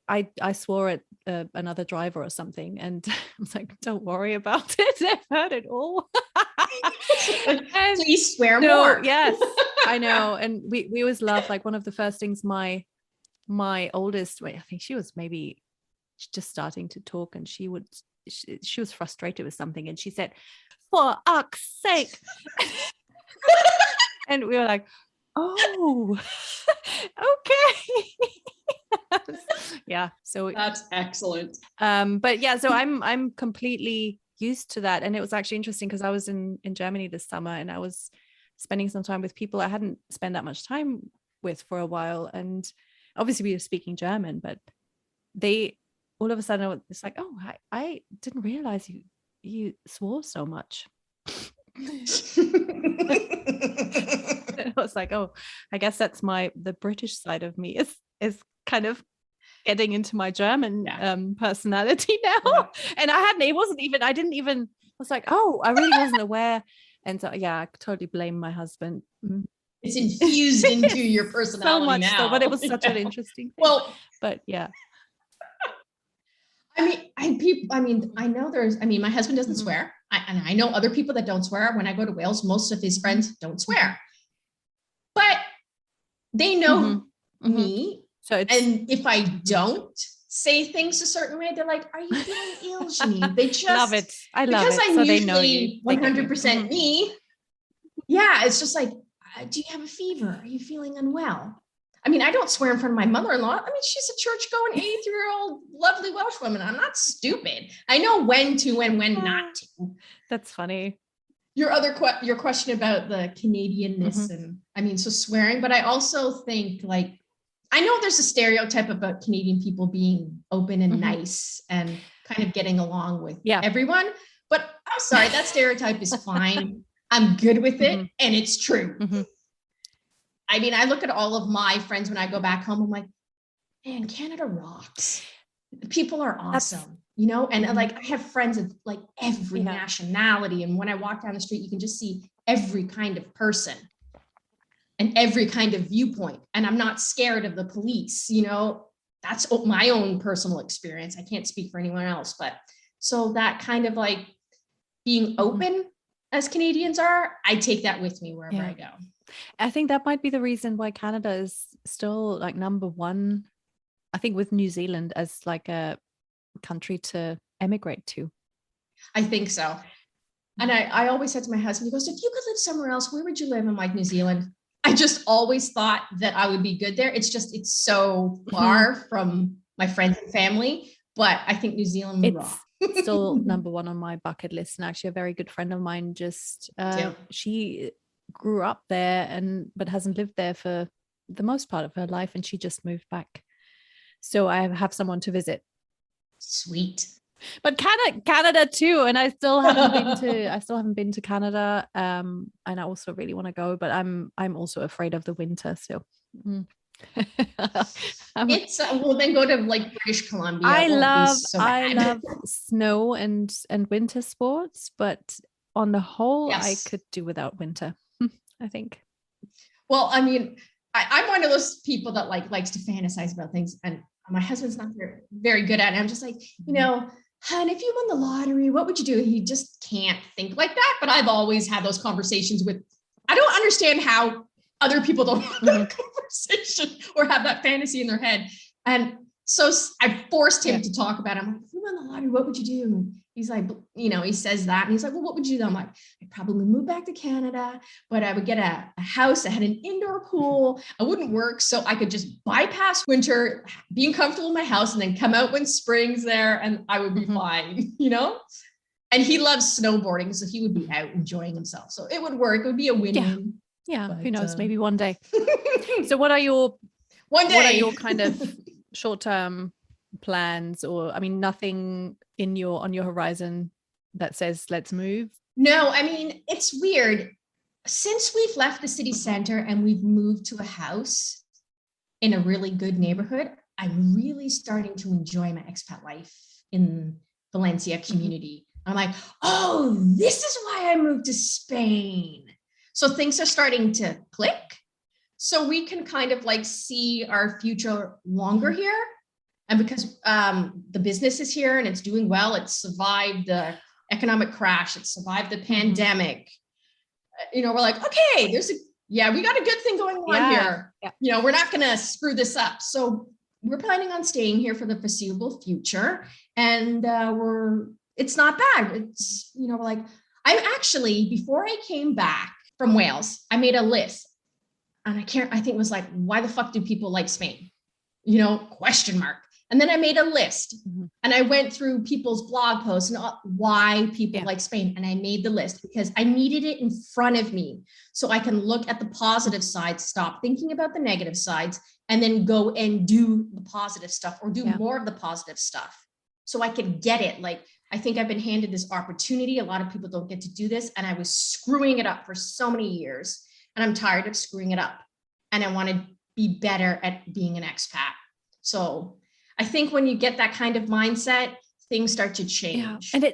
I swore at another driver or something, and I was like, don't worry about it, I've heard it all. Please swear more. Yes, I know. And we always love, like, one of the first things my oldest, I think she was maybe just starting to talk, and she was frustrated with something and she said, for fuck's sake. And we were like, oh, okay. Yeah, so that's excellent. But yeah, so I'm completely used to that. And it was actually interesting because I was in Germany this summer and I was spending some time with people I hadn't spent that much time with for a while, and obviously we were speaking German, but they all of a sudden it's like, oh, I didn't realize you swore so much. I was like, oh, I guess that's the British side of me is kind of getting into my German personality now. Yeah. And I didn't even, I was like, oh, I really wasn't aware. And so, yeah, I totally blame my husband. It's infused into your personality so much now. So, but it was such an interesting thing. Well, but yeah. I know my husband doesn't swear. And I know other people that don't swear. When I go to Wales, most of his friends don't swear. But they know me. So and if I don't say things a certain way, they're like, are you feeling ill, Janine? They just love it. I love it. Because I'm usually 100% me. Yeah, it's just like, do you have a fever? Are you feeling unwell? I mean, I don't swear in front of my mother-in-law. I mean, she's a church-going 83-year-old lovely Welsh woman. I'm not stupid. I know when to and when not to. That's funny. Your question about the Canadianness and I mean, so swearing, but I also think, like, I know there's a stereotype about Canadian people being open and nice and kind of getting along with everyone, but I'm sorry, that stereotype is fine. I'm good with it and it's true. I mean, I look at all of my friends when I go back home, I'm like, man, Canada rocks. People are awesome, and like I have friends of like every nationality. And when I walk down the street, you can just see every kind of person and every kind of viewpoint. And I'm not scared of the police, that's my own personal experience. I can't speak for anyone else, but so that kind of like being open as Canadians are, I take that with me wherever I go. I think that might be the reason why Canada is still like number one, I think, with New Zealand as like a country to emigrate to. I think so. And I always said to my husband, he goes, if you could live somewhere else, where would you live? I'm like, New Zealand. I just always thought that I would be good there. It's so far from my friends and family, but I think New Zealand would rock. Still number one on my bucket list. And actually a very good friend of mine she grew up there but hasn't lived there for the most part of her life, and she just moved back. So I have someone to visit. Sweet. But Canada too, and I still haven't been to Canada. And I also really want to go, but I'm also afraid of the winter. So well, then go to like British Columbia. I love snow and winter sports, but on the whole, I could do without winter, I think. Well, I mean, I'm one of those people that likes to fantasize about things, and my husband's not very good at it. I'm just like, hon, if you won the lottery, what would you do? He just can't think like that. But I've always had those conversations I don't understand how other people don't have that conversation or have that fantasy in their head. And so I forced him to talk about it. I'm like, if you won the lottery, what would you do? And he's like, he says that. And he's like, well, what would you do? I'm like, I'd probably move back to Canada, but I would get a house that had an indoor pool. I wouldn't work, so I could just bypass winter, being comfortable in my house, and then come out when spring's there, and I would be fine, And he loves snowboarding, so he would be out enjoying himself. So it would work. It would be a win-win. Yeah, who knows? Maybe one day. So what are your kind of short-term plans, or I mean, nothing on your horizon that says let's move? No, I mean, it's weird. Since we've left the city center and we've moved to a house, in a really good neighborhood, I'm really starting to enjoy my expat life in Valencia community. I'm like, oh, this is why I moved to Spain. So things are starting to click. So we can kind of like see our future longer here. And because the business is here and it's doing well, it's survived the economic crash, it's survived the pandemic. You know, we're like, okay, we got a good thing going on here. Yeah. You know, we're not going to screw this up. So we're planning on staying here for the foreseeable future. And it's not bad. It's, you know, we're like, before I came back from Wales, I made a list. And I think it was like, why the fuck do people like Spain? You know, question mark. And then I made a list and I went through people's blog posts and why people like Spain. And I made the list because I needed it in front of me so I can look at the positive sides, stop thinking about the negative sides, and then go and do the positive stuff or do more of the positive stuff so I could get it. Like, I think I've been handed this opportunity. A lot of people don't get to do this. And I was screwing it up for so many years and I'm tired of screwing it up. And I want to be better at being an expat. So I think when you get that kind of mindset, things start to change. Yeah. And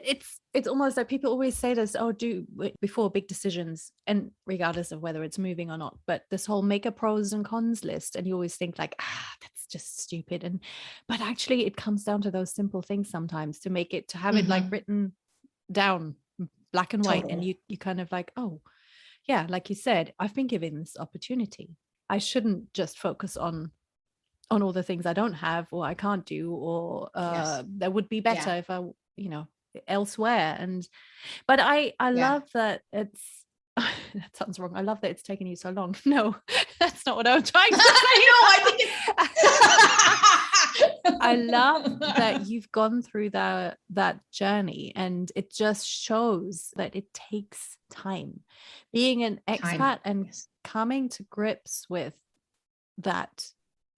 it's almost like people always say this, do before big decisions, and regardless of whether it's moving or not, but this whole make a pros and cons list. And you always think like, that's just stupid. But actually it comes down to those simple things sometimes to have it like written down black and white. And you kind of like, oh yeah, like you said, I've been given this opportunity. I shouldn't just focus on all the things I don't have or I can't do, or that would be better if I, you know, elsewhere. But I love that it's, that sounds wrong. I love that it's taken you so long. No, that's not what I'm trying to say. I love that you've gone through that journey, and it just shows that it takes time. Being an expat and coming to grips with that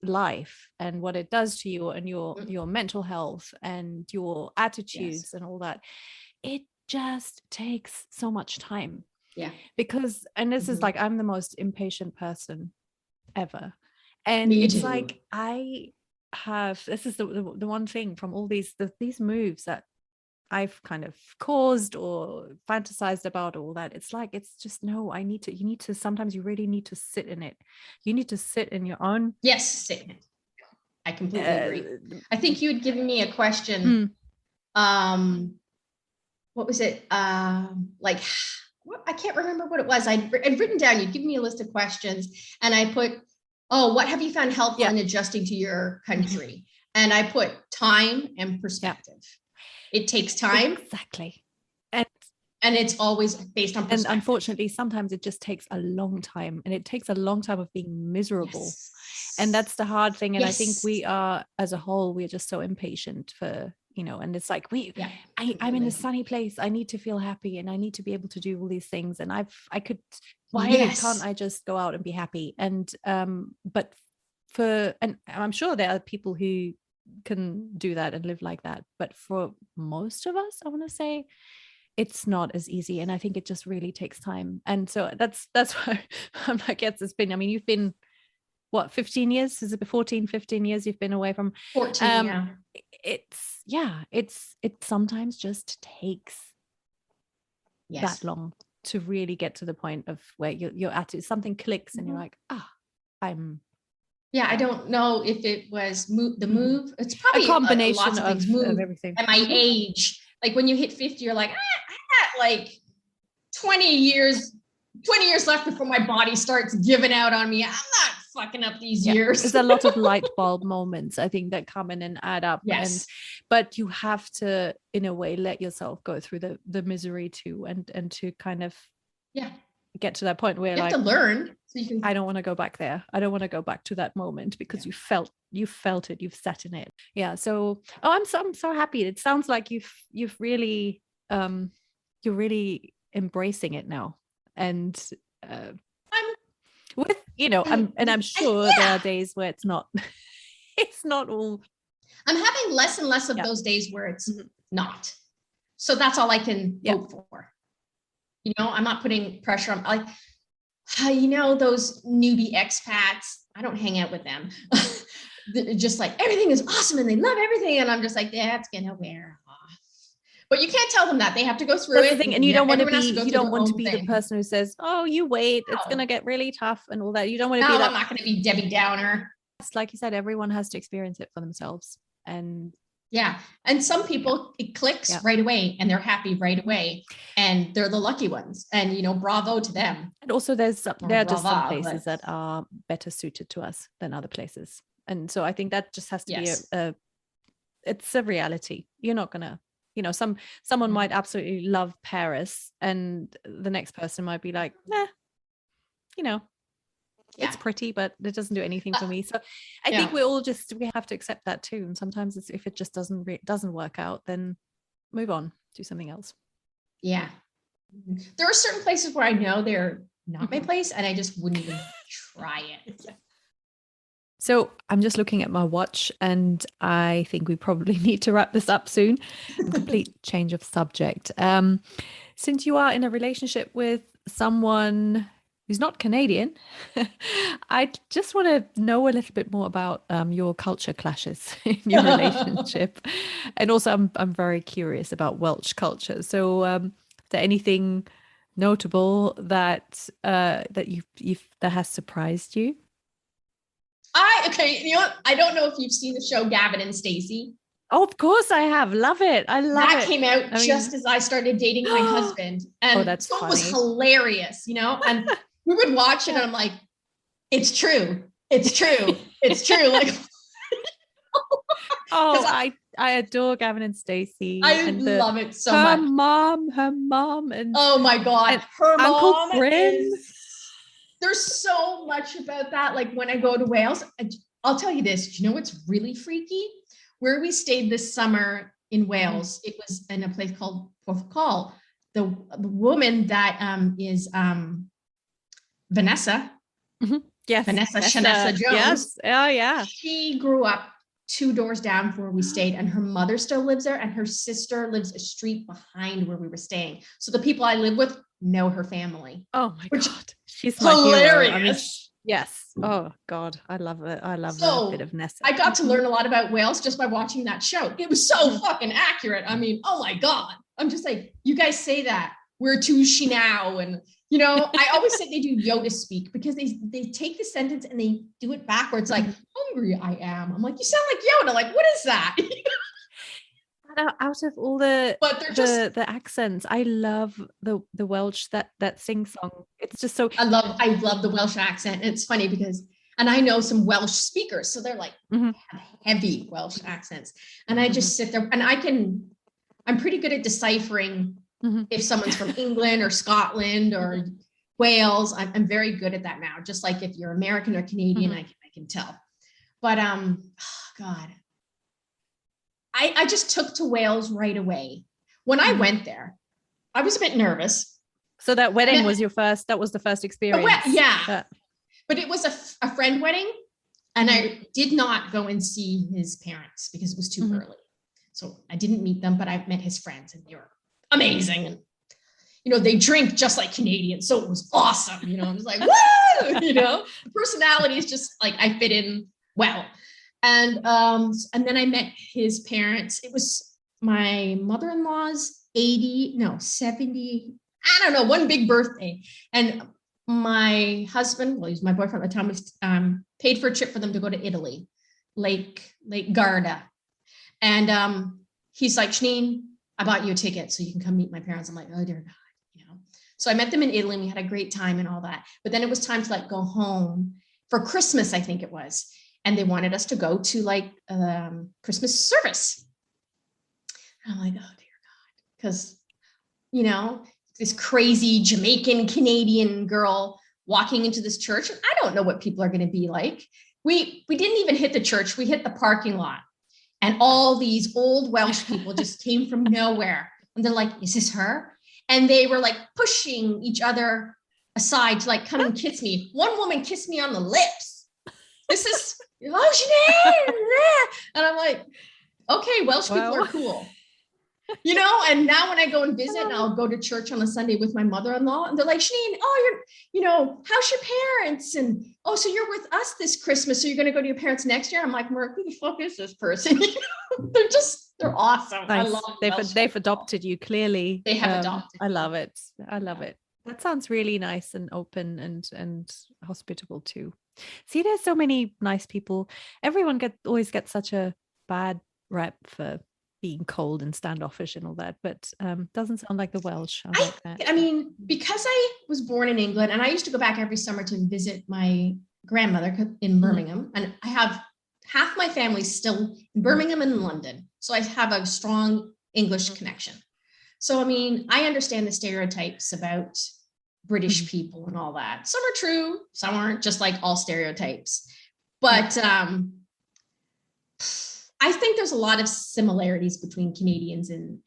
life and what it does to you and your mental health and your attitudes and all that, it just takes so much time. Because, and this is like, I'm the most impatient person ever, and it's like this is the one thing from all these moves that I've kind of caused or fantasized about, all that. It's like, it's just, no, sometimes you really need to sit in it. You need to sit in your own. Yes. Sit in it. I completely agree. I think you had given me a question. What was it? I can't remember what it was. I'd written down, you'd give me a list of questions and I put, what have you found helpful in adjusting to your country? And I put time and perspective. It takes time. Exactly. And it's always based on perspective. And unfortunately, sometimes it just takes a long time, and it takes a long time of being miserable. And that's the hard thing. And I think we are, as a whole, we're just so impatient for, you know, and it's like, I'm in a sunny place. I need to feel happy and I need to be able to do all these things. And can't I just go out and be happy? And, but and I'm sure there are people who can do that and live like that, but for most of us, I want to say, it's not as easy. And I think it just really takes time. And so that's why I'm like, it's been, I mean, you've been what, 15 years? Is it 14, 15 years you've been away from? 14, it sometimes just takes that long to really get to the point of where you're at it. Something clicks and you're like, I don't know if it was the move. It's probably a combination of everything. At my age, like when you hit 50, you're like, I got like 20 years left before my body starts giving out on me. I'm not fucking up these years. There's a lot of light bulb moments, I think, that come in and add up. But you have to, in a way, let yourself go through the misery too, and to kind of get to that point where you have to learn. So you can. I don't want to go back there. I don't want to go back to that moment because you felt it. You've sat in it. Yeah. So, I'm so happy. It sounds like you've really you're really embracing it now, and with I'm sure there are days where it's not all. I'm having less and less of those days where it's not. So that's all I can hope for. I'm not putting pressure on, like, those newbie expats. I don't hang out with them. Just like everything is awesome and they love everything. And I'm just like, that's gonna wear off. But you can't tell them that. They have to go through That's it. the thing. And you don't want to be, The person who says, oh, you wait, it's No. going to get really tough and all that. You don't want to No, be that. I'm not going to be Debbie Downer. Like you said, everyone has to experience it for themselves. And yeah. And some people, it clicks right away and they're happy right away. And they're the lucky ones. And, you know, bravo to them. And also there are just some places but that are better suited to us than other places. And so I think that just has to be it's a reality. You're not going to, you know, someone might absolutely love Paris and the next person might be like, nah, you know, it's pretty, but it doesn't do anything for me. So I think we have to accept that too. And sometimes if it just doesn't work out, then move on, do something else. Yeah. There are certain places where I know they're not my place and I just wouldn't even try it. So I'm just looking at my watch and I think we probably need to wrap this up soon. Complete change of subject. Since you are in a relationship with someone who's not Canadian, I just want to know a little bit more about your culture clashes in your relationship. And also I'm very curious about Welsh culture. So is there anything notable that that has surprised you? You know what? I don't know if you've seen the show Gavin and Stacey. Oh, of course I have. Love it. I love it. That came out just as I started dating my husband. And that's so funny. It was hilarious, you know? And we would watch it and I'm like, it's true. It's true. It's true. Like, I adore Gavin and Stacey. I love it so much. Her mom, and oh my God, her Uncle mom Bryn. There's so much about that. Like when I go to Wales, I'll tell you this. Do you know what's really freaky? Where we stayed this summer in Wales, it was in a place called Porthcawl. The woman that is Vanessa. Mm-hmm. Yes. Vanessa Jones. Yes. Oh, yeah. She grew up 2 doors down from where we stayed, and her mother still lives there, and her sister lives a street behind where we were staying. So the people I live with know her family. Oh my God. She's hilarious. My hero. I mean, yes. Oh God. I love it. I love a bit of Nessa. I got to learn a lot about Wales just by watching that show. It was so fucking accurate. I mean, oh my God. I'm just like, you guys say that. We're too she now. And, you know, I always say they do Yoda speak because they take the sentence and they do it backwards. Like, hungry I am. I'm like, you sound like Yoda. Like, what is that? Out of all the the accents, I love the Welsh that sing song. It's just so I love the Welsh accent. It's funny because, and I know some Welsh speakers, so they're like heavy Welsh accents, and I just sit there and I'm pretty good at deciphering if someone's from England or Scotland or Wales. I'm very good at that now. Just like if you're American or Canadian, I can tell. But oh God. I just took to Wales right away. When I went there, I was a bit nervous. So that wedding was that was the first experience. But it was a friend wedding. And I did not go and see his parents because it was too early. So I didn't meet them, but I met his friends and they were amazing. And, you know, they drink just like Canadians. So it was awesome. You know, I was like, woo, you know, the personality is just like, I fit in well. And then I met his parents. It was my mother-in-law's 70, I don't know, one big birthday. And my husband, well, he's my boyfriend at the time, was paid for a trip for them to go to Italy, Lake Garda. And he's like, Janine, I bought you a ticket so you can come meet my parents. I'm like, oh dear God, you know. So I met them in Italy and we had a great time and all that. But then it was time to like go home for Christmas, I think it was. And they wanted us to go to like Christmas service. And I'm like, oh dear God. Because, you know, this crazy Jamaican Canadian girl walking into this church. I don't know what people are going to be like. We didn't even hit the church. We hit the parking lot. And all these old Welsh people just came from nowhere. And they're like, is this her? And they were like pushing each other aside to like come and kiss me. One woman kissed me on the lips. This is, oh, Janine. And I'm like, okay, Welsh people are cool. You know, and now when I go and visit, and I'll go to church on a Sunday with my mother-in-law, and they're like, Janine, oh, how's your parents? And, oh, so you're with us this Christmas, so you're going to go to your parents next year? I'm like, Mark, who the fuck is this person? They're awesome. Nice. I love They've adopted you, clearly. They have adopted. I love it. I love it. That sounds really nice and open and hospitable too. See, there's so many nice people. Everyone always gets such a bad rep for being cold and standoffish and all that, but doesn't sound like the Welsh. I mean, because I was born in England, and I used to go back every summer to visit my grandmother in Birmingham, and I have half my family still in Birmingham and in London, so I have a strong English connection. So, I mean, I understand the stereotypes about British people and all that. Some are true, some aren't, just like all stereotypes. But I think there's a lot of similarities between Canadians and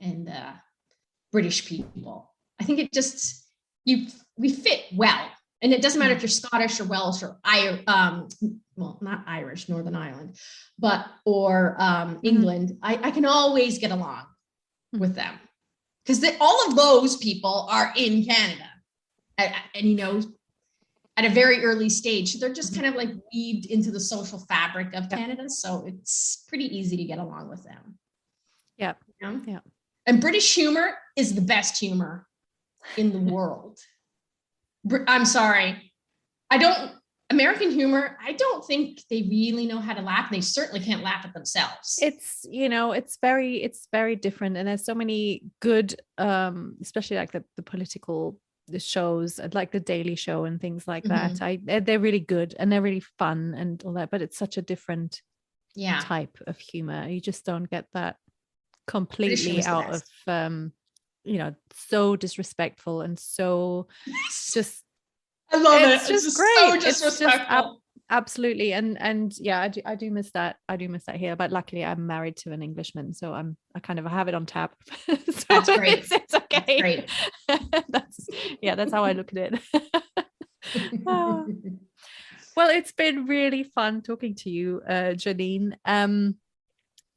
British people. I think it just, we fit well. And it doesn't matter if you're Scottish or Welsh or well, not Irish, Northern Ireland, or England. I can always get along with them, because all of those people are in Canada, and at a very early stage. So they're just kind of like weaved into the social fabric of Canada. So it's pretty easy to get along with them. Yeah. Yeah. And British humor is the best humor in the world. I'm sorry. American humor, I don't think they really know how to laugh. And they certainly can't laugh at themselves. It's very different. And there's so many good, especially like the political shows, like the Daily Show and things like that. They're really good and they're really fun and all that, but it's such a different type of humor. You just don't get that completely out of so disrespectful and so just I love it. It's just great. So disrespectful. Absolutely. And yeah, I do miss that. I do miss that here. But luckily I'm married to an Englishman, so I have it on tap. So that's great. It's okay. That's great. That's how I look at it. Well, it's been really fun talking to you, Janine.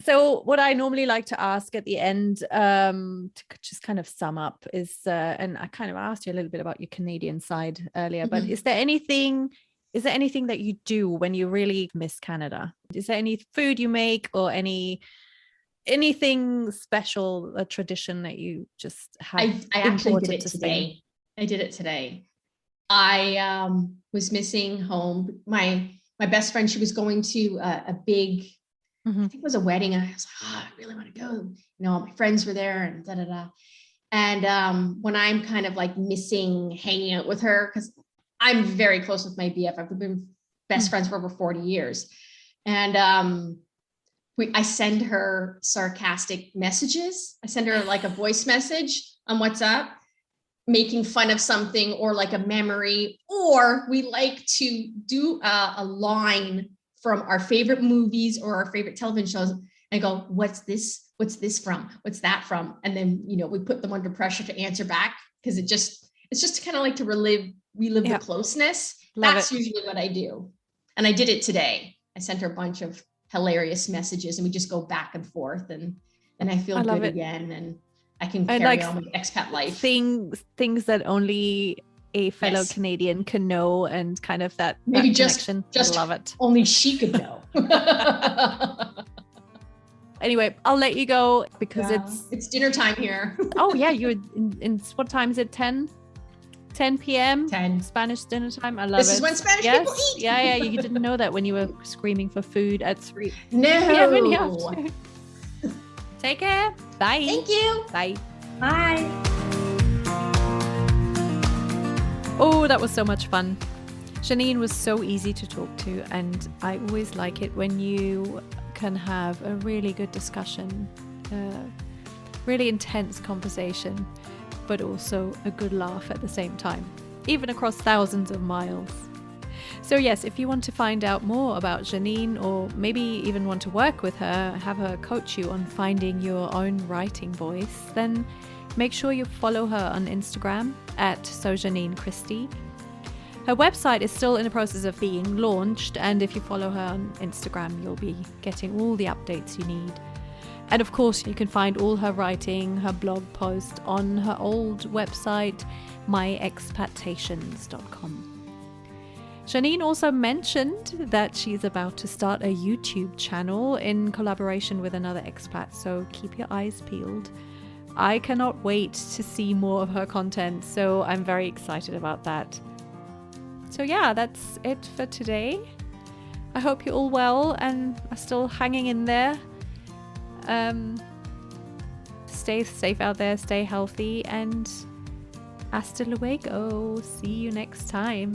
So what I normally like to ask at the end, to just kind of sum up is, and I kind of asked you a little bit about your Canadian side earlier, but is there anything that you do when you really miss Canada? Is there any food you make or anything special, a tradition that you just have? I actually did it today. I did it today. I was missing home. My best friend, she was going to a big, I think it was a wedding, and I was like, I really want to go. My friends were there and da da da. And when I'm kind of like missing hanging out with her, because I'm very close with my BF. I've been best friends for over 40 years. And I send her sarcastic messages. I send her like a voice message on WhatsApp, making fun of something or like a memory, or we like to do a line from our favorite movies or our favorite television shows and go, what's this from? What's that from? And then, we put them under pressure to answer back, because it's just kind of like to relive the closeness. That's usually what I do. And I did it today. I sent her a bunch of hilarious messages and we just go back and forth, and I feel good again, and I can carry on with expat life. Things that only a fellow Canadian can know, and kind of that maybe just connection. Just I love it. Only she could know. Anyway, I'll let you go because it's dinner time here. Oh yeah, you're in what time is it? 10 p.m. 10 Spanish dinner time. I love this is when Spanish people eat. Yeah, you didn't know that when you were screaming for food at 3. No. Take care. Bye. Thank you. Bye. Bye. Oh, that was so much fun. Janine was so easy to talk to, and I always like it when you can have a really good discussion, really intense conversation, but also a good laugh at the same time, even across thousands of miles. So yes, if you want to find out more about Janine, or maybe even want to work with her, have her coach you on finding your own writing voice, then make sure you follow her on Instagram at Janine Christie. Her website is still in the process of being launched, and if you follow her on Instagram, you'll be getting all the updates you need. And of course, you can find all her writing, her blog post on her old website, myexpatations.com. Janine also mentioned that she's about to start a YouTube channel in collaboration with another expat, so keep your eyes peeled. I cannot wait to see more of her content, so I'm very excited about that. So yeah, that's it for today. I hope you're all well and are still hanging in there. Stay safe out there, stay healthy, and hasta luego. See you next time.